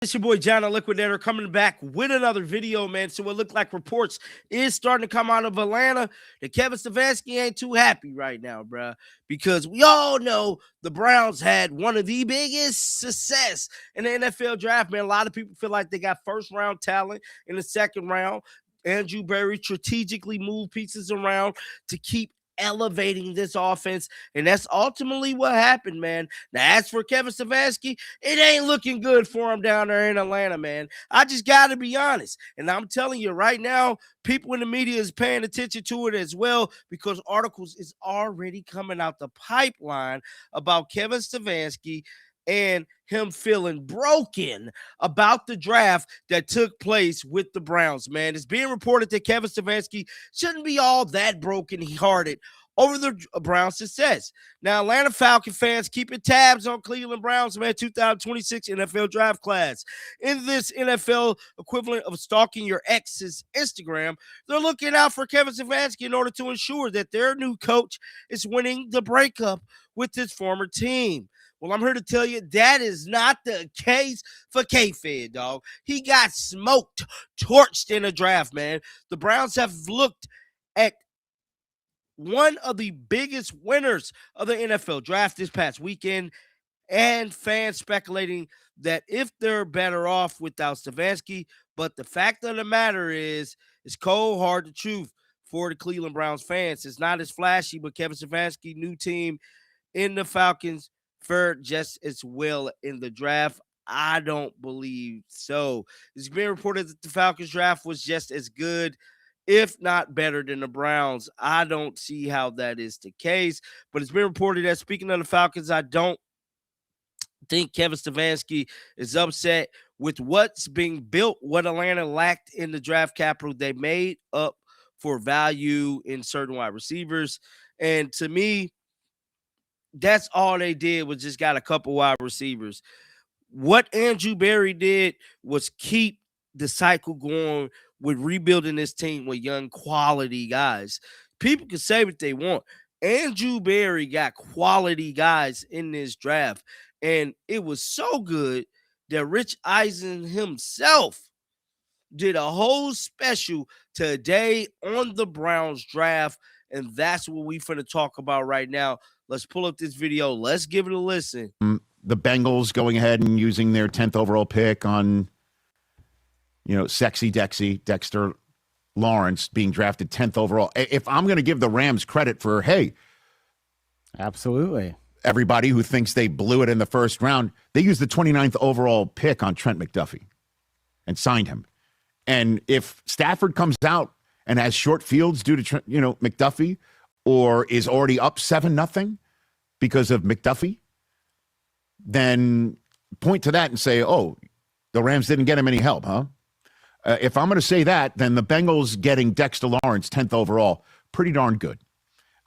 It's your boy John, the Liquidator, coming back with another video, man. So it looked like reports is starting to come out of Atlanta that Kevin Stefanski ain't too happy right now, bruh. Because we all know the Browns had one of the biggest success in the NFL draft, man. A lot of people feel like they got first-round talent in the second round. Andrew Berry strategically moved pieces around to keep elevating this offense, and that's ultimately what happened, man. Now, as for Kevin Stefanski, it ain't looking good for him down there in Atlanta, man. I just got to be honest, and I'm telling you right now, people in the media is paying attention to it as well because articles is already coming out the pipeline about Kevin Stefanski and him feeling broken about the draft that took place with the Browns, man. It's being reported that Kevin Stefanski shouldn't be all that broken-hearted over the Browns' success. Now, Atlanta Falcon fans keeping tabs on Cleveland Browns, man, 2026 NFL draft class. In this NFL equivalent of stalking your ex's Instagram, they're looking out for Kevin Stefanski in order to ensure that their new coach is winning the breakup with his former team. Well, I'm here to tell you that is not the case for K-Fed, dog. He got smoked, torched in a draft, man. The Browns have looked at one of the biggest winners of the NFL draft this past weekend, and fans speculating that if they're better off without Stefanski. But the fact of the matter is, it's cold, hard the truth for the Cleveland Browns fans. It's not as flashy, but Kevin Stefanski, new team in the Falcons, fared just as well in the draft. I don't believe so. It's been reported that the Falcons draft was just as good, if not better, than the Browns. I don't see how that is the case, but it's been reported that, speaking of the Falcons, I don't think Kevin Stefanski is upset with what's being built, what Atlanta lacked in the draft capital. They made up for value in certain wide receivers, and to me, that's all they did was just got a couple wide receivers. What Andrew Berry did was keep the cycle going with rebuilding this team with young quality guys. People can say what they want. Andrew Berry got quality guys in this draft, and it was so good that Rich Eisen himself did a whole special today on the Browns draft, and that's what we finna talk about right now. Let's pull up this video. Let's give it a listen. The Bengals going ahead and using their 10th overall pick on, sexy Dexter Lawrence being drafted 10th overall. If I'm going to give the Rams credit for, hey, absolutely, everybody who thinks they blew it in the first round, they used the 29th overall pick on Trent McDuffie and signed him. And if Stafford comes out and has short fields due to, McDuffie, or is already up 7-0 because of McDuffie, then point to that and say, oh, the Rams didn't get him any help, huh? If I'm going to say that, then the Bengals getting Dexter Lawrence 10th overall, pretty darn good.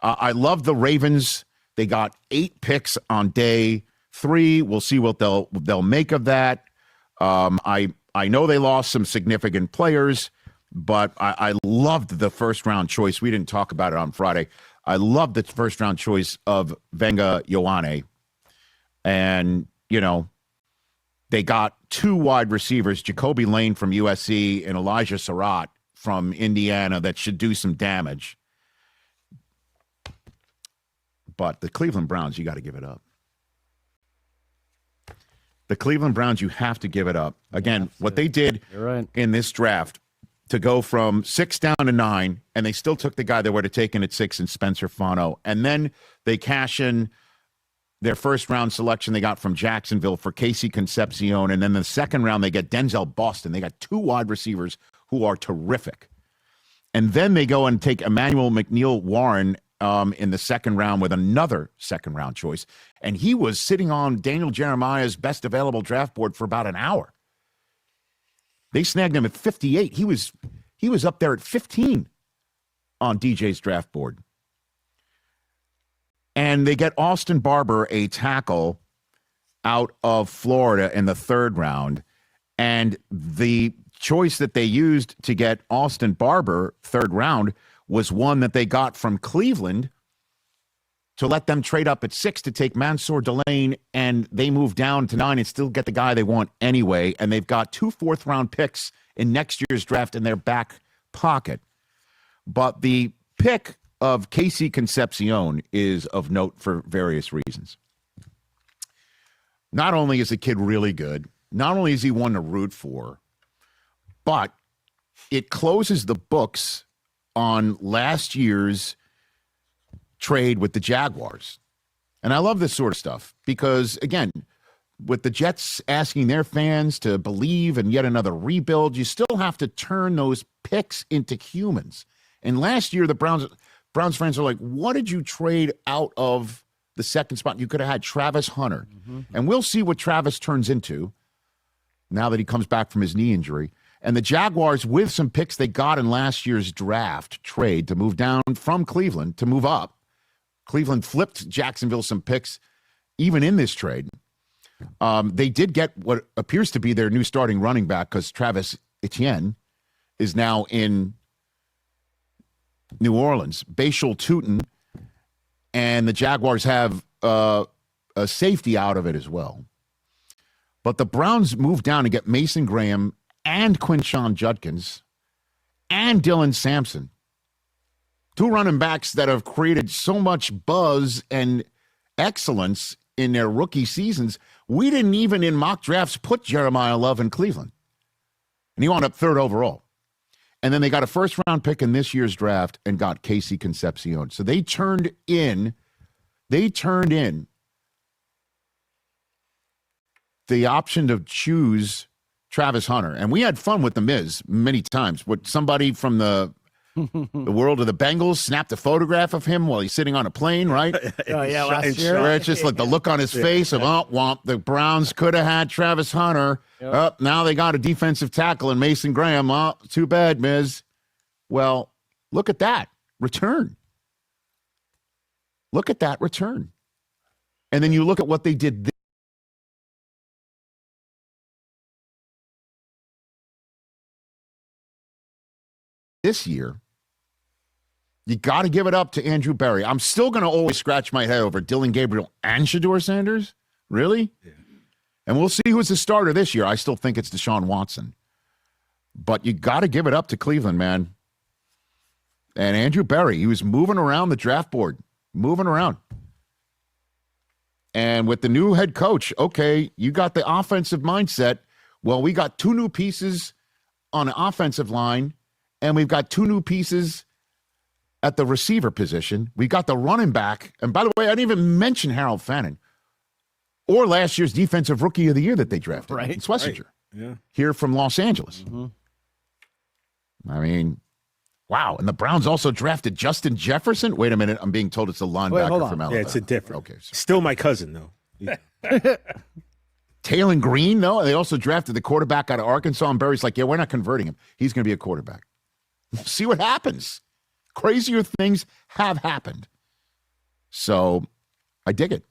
I love the Ravens. They got 8 picks on day 3. We'll see what they'll make of that. I know they lost some significant players, but I loved the first-round choice. We didn't talk about it on Friday. I loved the first-round choice of Venga Ioane. And, they got 2 wide receivers, Jacoby Lane from USC and Elijah Surratt from Indiana, that should do some damage. But the Cleveland Browns, you got to give it up. The Cleveland Browns, you have to give it up. Again, what they did in this draft to go from 6 down to 9, and they still took the guy they would have taken at 6 in Spencer Fano. And then they cash in their first-round selection they got from Jacksonville for Casey Concepcion. And then the second round, they get Denzel Boston. They got 2 wide receivers who are terrific. And then they go and take Emmanuel McNeil-Warren in the second round with another second-round choice. And he was sitting on Daniel Jeremiah's best available draft board for about an hour. They snagged him at 58. He was up there at 15 on DJ's draft board. And they get Austin Barber, a tackle, out of Florida in the third round. And the choice that they used to get Austin Barber, third round, was one that they got from Cleveland to let them trade up at 6 to take Mansour Delane, and they move down to 9 and still get the guy they want anyway. And they've got 2 fourth-round picks in next year's draft in their back pocket. But the pick of Casey Concepcion is of note for various reasons. Not only is the kid really good, not only is he one to root for, but it closes the books on last year's trade with the Jaguars. And I love this sort of stuff because, again, with the Jets asking their fans to believe in yet another rebuild, you still have to turn those picks into humans. And last year, the Browns fans are like, what did you trade out of the second spot? You could have had Travis Hunter. Mm-hmm. And we'll see what Travis turns into now that he comes back from his knee injury. And the Jaguars, with some picks they got in last year's draft trade to move down from Cleveland to move up, Cleveland flipped Jacksonville some picks even in this trade. They did get what appears to be their new starting running back because Travis Etienne is now in New Orleans. Bashal Tutin, and the Jaguars have a safety out of it as well. But the Browns moved down to get Mason Graham and Quinshon Judkins and Dylan Sampson. 2 running backs that have created so much buzz and excellence in their rookie seasons. We didn't even in mock drafts put Jeremiah Love in Cleveland. And he wound up 3rd overall. And then they got a first-round pick in this year's draft and got Casey Concepcion. So they turned in the option to choose Travis Hunter. And we had fun with the Miz many times. With somebody from the world of the Bengals snapped a photograph of him while he's sitting on a plane, right? Oh, yeah, last year. Where it's just like the look on his face of, oh, womp, the Browns could have had Travis Hunter. Yep. Oh, now they got a defensive tackle in Mason Graham. Oh, too bad, Miz. Well, look at that return. Look at that return. And then you look at what they did this year. You got to give it up to Andrew Berry. I'm still going to always scratch my head over Dylan Gabriel and Shedeur Sanders. Really? Yeah. And we'll see who's the starter this year. I still think it's Deshaun Watson. But you got to give it up to Cleveland, man. And Andrew Berry, he was moving around the draft board, moving around. And with the new head coach, okay, you got the offensive mindset. Well, we got 2 new pieces on the offensive line, and we've got 2 new pieces at the receiver position. We got the running back. And by the way, I didn't even mention Harold Fannin or last year's defensive rookie of the year that they drafted. Right. It's Schlesinger. Right. Yeah. Here from Los Angeles. Mm-hmm. I mean, wow. And the Browns also drafted Justin Jefferson. Wait a minute. I'm being told it's a linebacker from Alabama. Yeah, it's a different. Okay. So. Still my cousin, though. Taylon Green, though. They also drafted the quarterback out of Arkansas, and Barry's like, yeah, we're not converting him. He's going to be a quarterback. See what happens. Crazier things have happened. So I dig it.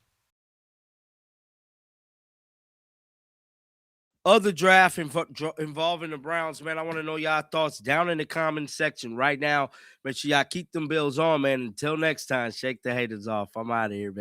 Other draft involving the Browns, man. I want to know y'all thoughts down in the comment section right now. Make sure y'all keep them Bills on, man. Until next time, shake the haters off. I'm out of here, man.